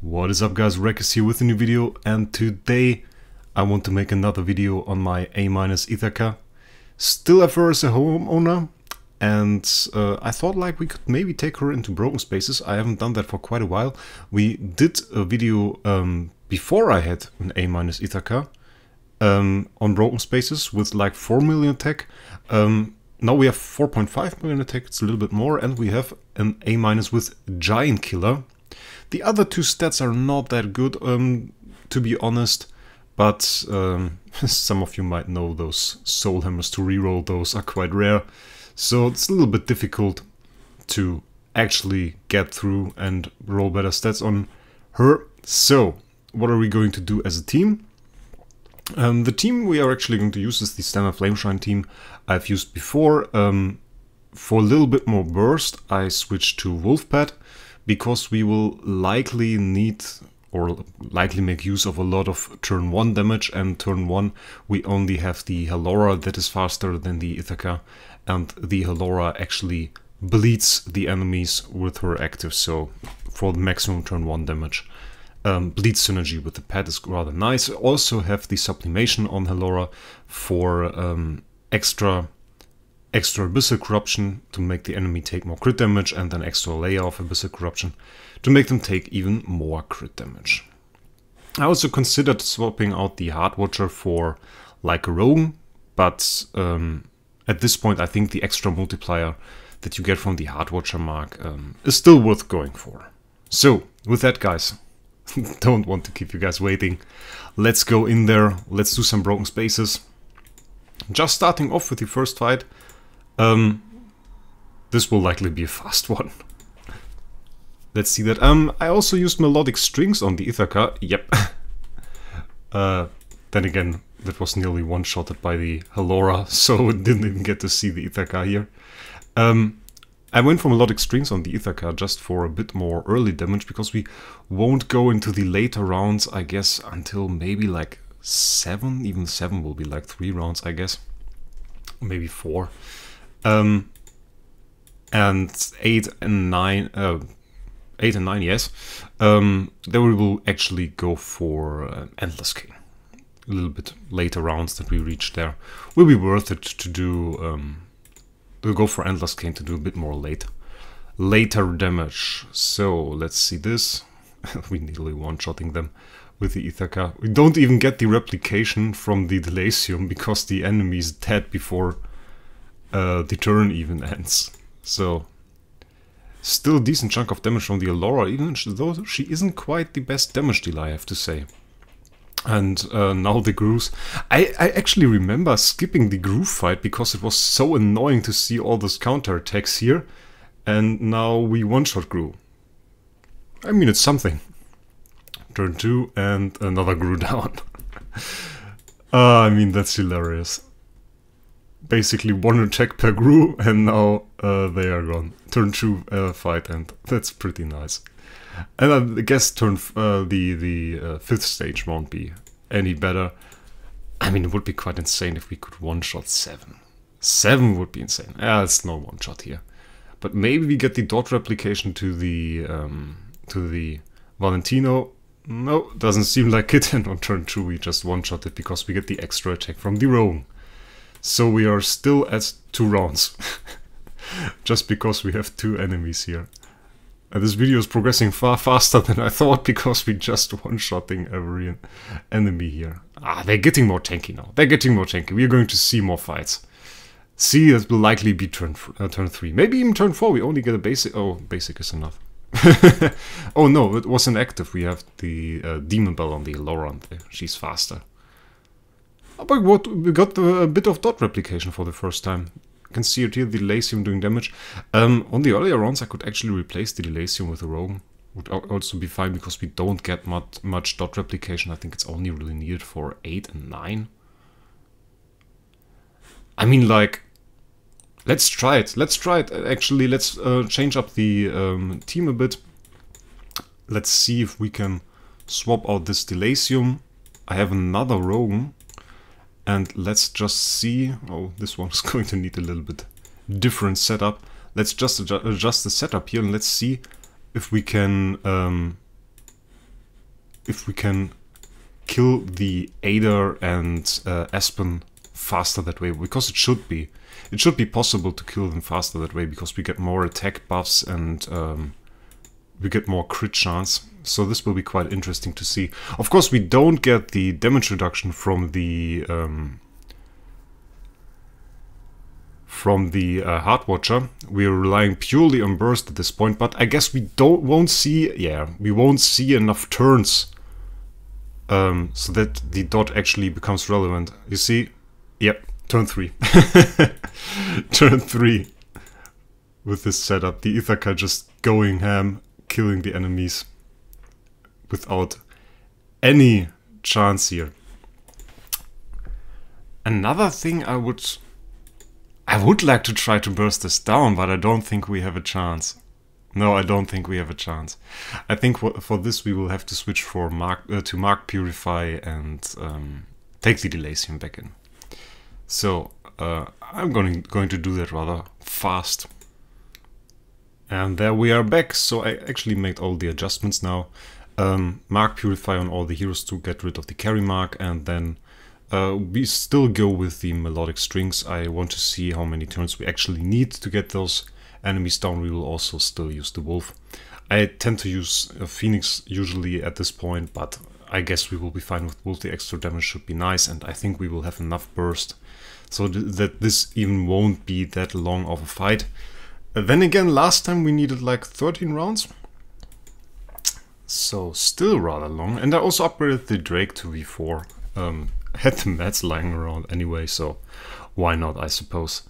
What is up guys, Rekus here with a new video, and today I want to make another video on my A- Ithaqua. Still have her as a homeowner, and I thought like we could maybe take her into broken spaces. I haven't done that for quite a while. We did a video before I had an A- Ithaqua on broken spaces with like 4 million attack. Now we have 4.5 million attack, it's a little bit more, and we have an A- with Giant Killer. The other two stats are not that good, to be honest, but some of you might know those soul hammers to reroll, those are quite rare, so it's a little bit difficult to actually get through and roll better stats on her. So, what are we going to do as a team? The team we are actually going to use is the standard Flameshine team I've used before. For a little bit more burst, I switched to Wolfpad, because we will likely need or likely make use of a lot of turn 1 damage, and turn 1 we only have the Halora that is faster than the Ithaqua, and the Halora actually bleeds the enemies with her active, so for the maximum turn 1 damage. Bleed synergy with the pet is rather nice. I also have the sublimation on Halora for extra Abyssal Corruption to make the enemy take more crit damage, and an extra layer of Abyssal Corruption to make them take even more crit damage. I also considered swapping out the Heart Watcher for like a Rogue, but at this point I think the extra multiplier that you get from the Heart Watcher mark is still worth going for. So, with that guys, don't want to keep you guys waiting. Let's go in there, let's do some broken spaces. Just starting off with the first fight. This will likely be a fast one. Let's see that. I also used melodic strings on the Ithaqua. Yep. Then again, that was nearly one-shotted by the Halora, so didn't even get to see the Ithaqua here. I went for melodic strings on the Ithaqua just for a bit more early damage, because we won't go into the later rounds, I guess, until maybe like 7. Even 7 will be like 3 rounds, I guess. Maybe 4. And 8 and 9, 8 and 9, yes. Then we will actually go for Endless King. A little bit later rounds that we reach there will be worth it to do. We'll go for Endless King to do a bit more later damage. So let's see this. We nearly one-shotting them with the Ithaqua. We don't even get the replication from the Delasium because the enemy is dead before the turn even ends. So still a decent chunk of damage from the Halora, even though she isn't quite the best damage dealer, I have to say. And now the grooves. I actually remember skipping the groove fight because it was so annoying to see all those counterattacks here, and now we one-shot grew. I mean, it's something. Turn 2 and another grew down. I mean, that's hilarious. Basically one attack per grew, and now they are gone. Turn 2 fight, and that's pretty nice. And I guess turn the 5th stage won't be any better. I mean, it would be quite insane if we could one-shot 7. 7 would be insane. Yeah, it's no one-shot here. But maybe we get the dot replication to the Valentino. No, doesn't seem like it. And on turn 2 we just one-shot it because we get the extra attack from the Rogue. So we are still at 2 rounds. Just because we have 2 enemies here. And this video is progressing far faster than I thought, because we just one-shotting every enemy here. Ah, they're getting more tanky now. They're getting more tanky. We are going to see more fights. See, it will likely be turn 3. Maybe even turn 4. We only get a basic. Oh, basic is enough. Oh no, it was an active. We have the Demon Bell on the Halora. She's faster. But what, we got a bit of dot replication for the first time. You can see it here, the Delasium doing damage. On the earlier rounds I could actually replace the Delasium with a Rogue. Would also be fine because we don't get much dot replication. I think it's only really needed for 8 and 9. I mean, like, let's try it. Let's try it. Actually, let's change up the team a bit. Let's see if we can swap out this Delasium. I have another Rogue. And let's just see. Oh, this one's going to need a little bit different setup. Let's just adjust the setup here, and let's see if we can if we can kill the Ada and Aspen faster that way, because it should be. It should be possible to kill them faster that way, because we get more attack buffs and we get more crit chance. So this will be quite interesting to see. Of course, we don't get the damage reduction from the Heart Watcher. We are relying purely on burst at this point, but I guess we won't see enough turns so that the dot actually becomes relevant. You see? Yep, turn 3. Turn 3 with this setup. The Ithaqua just going ham, killing the enemies without any chance here. Another thing I would like to try to burst this down, but I don't think we have a chance. No, I don't think we have a chance. I think for this we will have to switch for Mark Purify and take the Delacium back in. So I'm going to do that rather fast. And there we are back. So I actually made all the adjustments now. Mark Purify on all the heroes to get rid of the carry mark, and then we still go with the melodic strings. I want to see how many turns we actually need to get those enemies down. We will also still use the wolf. I tend to use a Phoenix usually at this point, but I guess we will be fine with wolf. The extra damage should be nice, and I think we will have enough burst so that this even won't be that long of a fight. Then again, last time we needed like 13 rounds. So still rather long. And I also upgraded the Drake to V4. Had the mats lying around anyway, so why not, I suppose.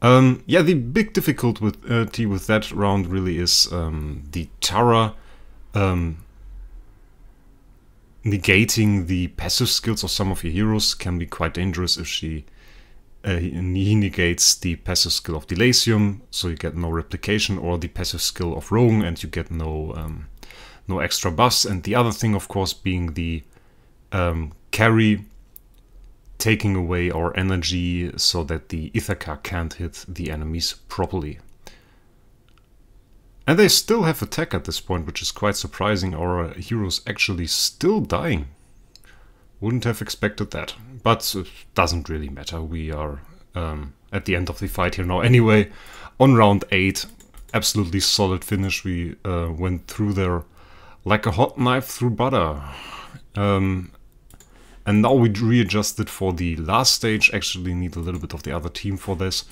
Yeah, the big difficulty with that round really is the Tara negating the passive skills of some of your heroes can be quite dangerous if he negates the passive skill of Delacium, so you get no replication, or the passive skill of Rogue and you get no extra buffs. And the other thing, of course, being the carry taking away our energy so that the Ithaqua can't hit the enemies properly. And they still have attack at this point, which is quite surprising. Our heroes actually still dying. Wouldn't have expected that, but it doesn't really matter. We are at the end of the fight here now anyway. On round 8, absolutely solid finish. We went through there like a hot knife through butter. And now we readjusted for the last stage. Actually need a little bit of the other team for this,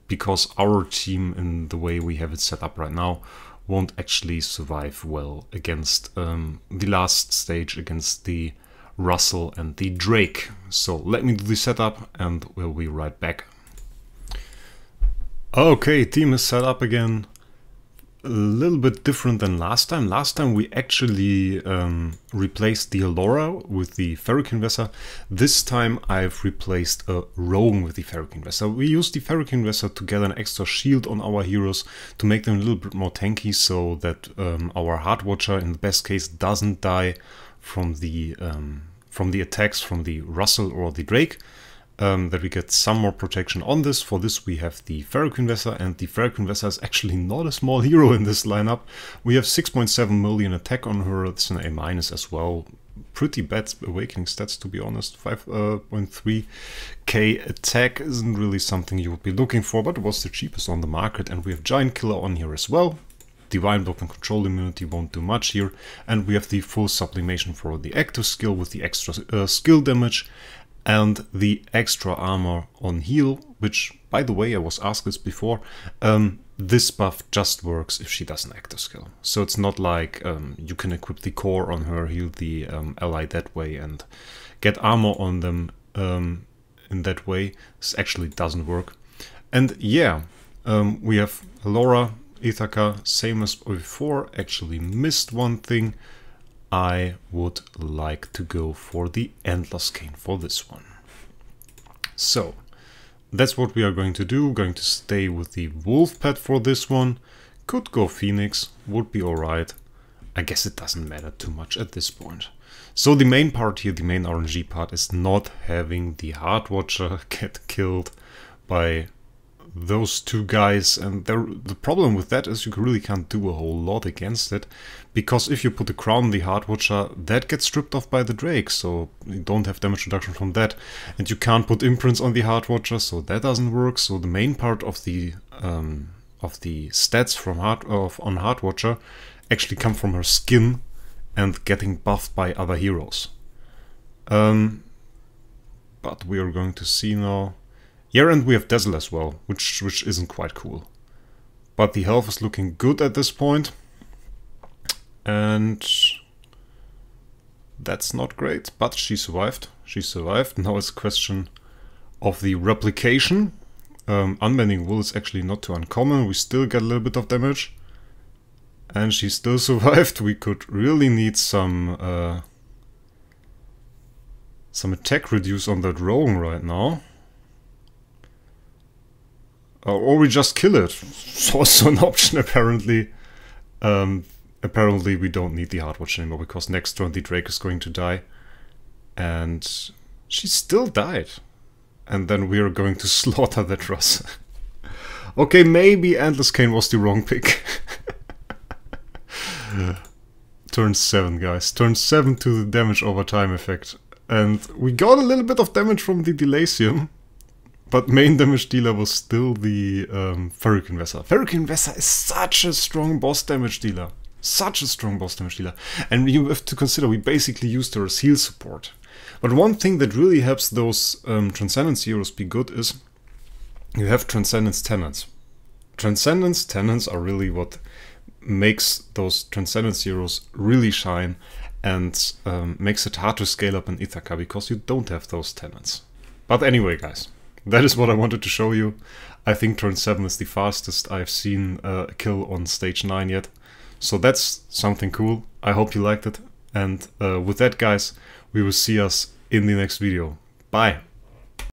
because our team, in the way we have it set up right now, won't actually survive well against the last stage, against the Russell and the Drake. So let me do the setup and we'll be right back. Okay, team is set up again. A little bit different than last time. Last time we actually replaced the Allura with the Ferrokin Vessel. This time I've replaced a Rogue with the Ferrokin Vessel. We used the Ferrokin Vessel to get an extra shield on our heroes to make them a little bit more tanky, so that our Heart Watcher in the best case doesn't die from the attacks from the Russell or the Drake. That we get some more protection on this. For this we have the Ferrokin Vessel, and the Ferrokin Vessel is actually not a small hero in this lineup. We have 6.7 million attack on her. It's an A- as well. Pretty bad awakening stats, to be honest. 5.3k attack isn't really something you would be looking for, but it was the cheapest on the market. And we have Giant Killer on here as well. Divine Block and Control Immunity won't do much here. And we have the full sublimation for the active skill with the extra skill damage. And the extra armor on heal, which, by the way, I was asked this before, this buff just works if she does an active skill. So it's not like you can equip the core on her, heal the ally that way, and get armor on them in that way. This actually doesn't work. And yeah, we have Allura, Ithaqua, same as before. Actually missed one thing. I would like to go for the Endless Cane for this one. So, that's what we are going to do. Going to stay with the Wolf Pet for this one. Could go Phoenix, would be alright. I guess it doesn't matter too much at this point. So the main part here, the main RNG part, is not having the Heart Watcher get killed by those two guys, and the problem with that is you really can't do a whole lot against it, because if you put a crown on the Heart Watcher, that gets stripped off by the Drake, so you don't have damage reduction from that, and you can't put imprints on the Heart Watcher, so that doesn't work. So the main part of the stats from on Heart Watcher actually come from her skin and getting buffed by other heroes. But we are going to see now. Yeah, and we have Dazzle as well, which isn't quite cool. But the health is looking good at this point. And that's not great, but she survived. She survived. Now it's a question of the replication. Unbending Wool is actually not too uncommon. We still get a little bit of damage. And she still survived. We could really need some attack reduce on that Rogue right now. Or we just kill it. It's also an option, apparently. Apparently we don't need the Heart Watch anymore, because next turn the Drake is going to die. And she still died. And then we are going to slaughter that Russ. Okay, maybe Endless Cane was the wrong pick. Turn 7, guys. Turn 7 to the damage over time effect. And we got a little bit of damage from the Delacium. But main damage dealer was still the Ferrican Vessel. Ferrican Vessel is such a strong boss damage dealer. Such a strong boss damage dealer. And you have to consider, we basically used her as heal support. But one thing that really helps those Transcendence heroes be good is you have Transcendence Tenants. Transcendence Tenants are really what makes those Transcendence heroes really shine and makes it hard to scale up an Ithaqua, because you don't have those Tenants. But anyway, guys. That is what I wanted to show you. I think turn 7 is the fastest I've seen a kill on stage 9 yet. So that's something cool. I hope you liked it. And with that, guys, we will see us in the next video. Bye!